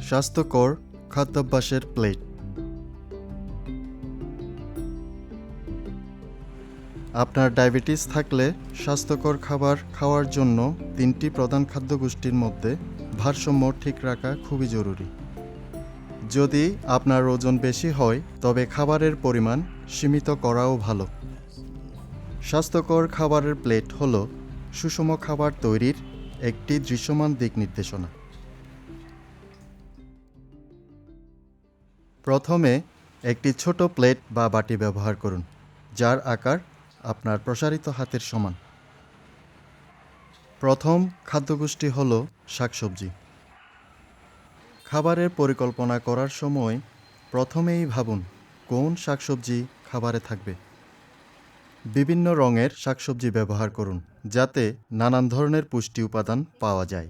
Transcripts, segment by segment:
স্বাস্থ্যকর খাদ্যাভ্যাসের প্লেট। আপনার ডায়াবেটিস থাকলে স্বাস্থ্যকর খাবার খাওয়ার জন্য 3টি প্রধান খাদ্যগোষ্ঠীর মধ্যে ভারসাম্য ঠিক রাখা খুবই জরুরি। যদি আপনার ওজন বেশি হয় তবে খাবারের পরিমাণ সীমিত করাও ভালো। স্বাস্থ্যকর খাবারের প্লেট হল সুষম খাবার তৈরির একটি দৃশ্যমান দিক নির্দেশনা। প্রথমে একটি ছোট প্লেট বা বাটি ব্যবহার করুন, যার আকার আপনার প্রসারিত হাতের সমান। প্রথম খাদ্যগোষ্ঠী হল শাকসবজি। খাবারের পরিকল্পনা করার সময় প্রথমেই ভাবুন কোন শাকসবজি খাবারে থাকবে। বিভিন্ন রঙের শাকসবজি ব্যবহার করুন যাতে নানান ধরনের পুষ্টি উপাদান পাওয়া যায়।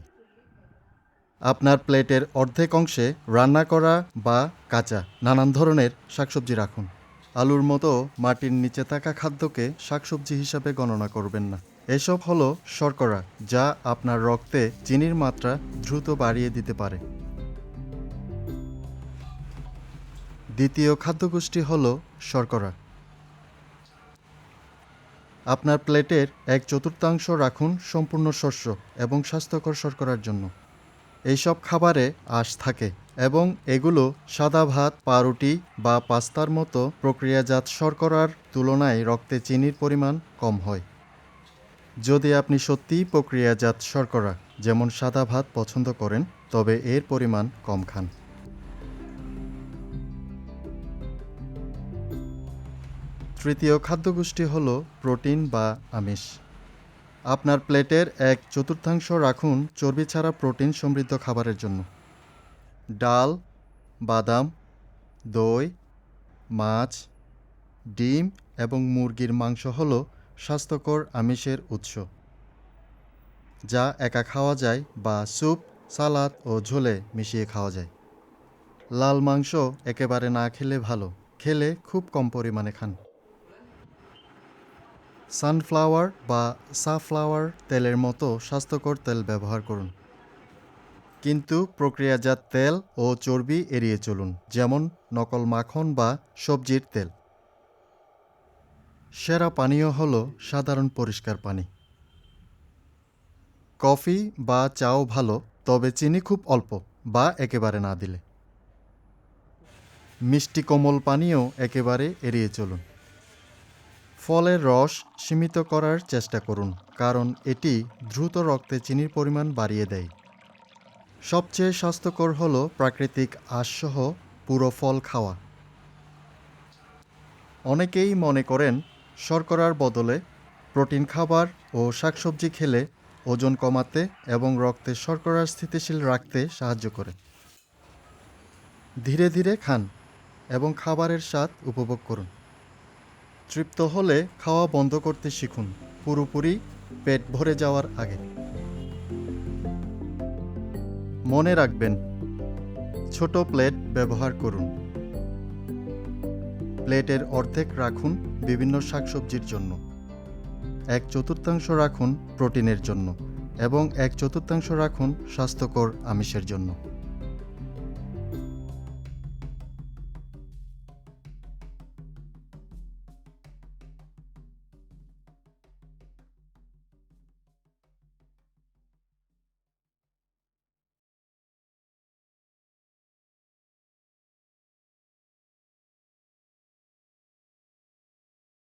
আপনার প্লেটের অর্ধেক অংশে রান্না করা বা কাঁচা নানান ধরনের শাকসবজি রাখুন। আলুর মতো মাটির নিচে থাকা খাদ্যকে শাকসবজি হিসাবে গণনা করবেন না। এসব হলো শর্করা, যা আপনার রক্তে চিনির মাত্রা দ্রুত বাড়িয়ে দিতে পারে। দ্বিতীয় খাদ্যগোষ্ঠী হল শর্করা। আপনার প্লেটের 1/4 রাখুন সম্পূর্ণ শস্য এবং স্বাস্থ্যকর শর্করার জন্য। এইসব খাবারে আঁশ থাকে এবং এগুলো সাদা ভাত, পাউরুটি বা পাস্তার মতো প্রক্রিয়াজাত শর্করার তুলনায় রক্তে চিনির পরিমাণ কম হয়। যদি আপনি সত্যিই প্রক্রিয়াজাত শর্করা যেমন সাদা ভাত পছন্দ করেন, তবে এর পরিমাণ কম খান। তৃতীয় খাদ্যগোষ্ঠী হল প্রোটিন বা আমিষ। আপনার প্লেটের 1/4 রাখুন চর্বি ছাড়া প্রোটিন সমৃদ্ধ খাবারের জন্য। ডাল, বাদাম, দই, মাছ, ডিম এবং মুরগির মাংস হল স্বাস্থ্যকর আমিষের উৎস, যা একা খাওয়া যায় বা স্যুপ, সালাদ ও ঝোলে মিশিয়ে খাওয়া যায়। লাল মাংস একেবারে না খেলে ভালো, খেলে খুব কম পরিমাণে খান। সানফ্লাওয়ার বা সাফ্লাওয়ার তেলের মতো স্বাস্থ্যকর তেল ব্যবহার করুন, কিন্তু প্রক্রিয়াজাত তেল ও চর্বি এড়িয়ে চলুন, যেমন নকল মাখন বা সবজির তেল। সেরা পানীয় হল সাধারণ পরিষ্কার পানি। কফি বা চাও ভালো, তবে চিনি খুব অল্প বা একেবারে না দিলে। মিষ্টি কোমল পানীয় একেবারে এড়িয়ে চলুন। ফলের রস সীমিত করার চেষ্টা করুন, কারণ এটি দ্রুত রক্তে চিনির পরিমাণ বাড়িয়ে দেয়। সবচেয়ে স্বাস্থ্যকর হল প্রাকৃতিক আঁশসহ পুরো ফল খাওয়া। অনেকেই মনে করেন শর্করার বদলে প্রোটিন খাবার ও শাকসবজি খেলে ওজন কমাতে এবং রক্তে শর্করা স্থিতিশীল রাখতে সাহায্য করে। ধীরে ধীরে খান এবং খাবারের স্বাদ উপভোগ করুন। তৃপ্ত হলে খাওয়া বন্ধ করতে শিখুন, পুরোপুরি পেট ভরে যাওয়ার আগে। মনে রাখবেন, ছোট প্লেট ব্যবহার করুন। প্লেটের অর্ধেক রাখুন বিভিন্ন শাকসবজির জন্য, 1/4 রাখুন প্রোটিনের জন্য এবং 1/4 রাখুন স্বাস্থ্যকর আমিষের জন্য।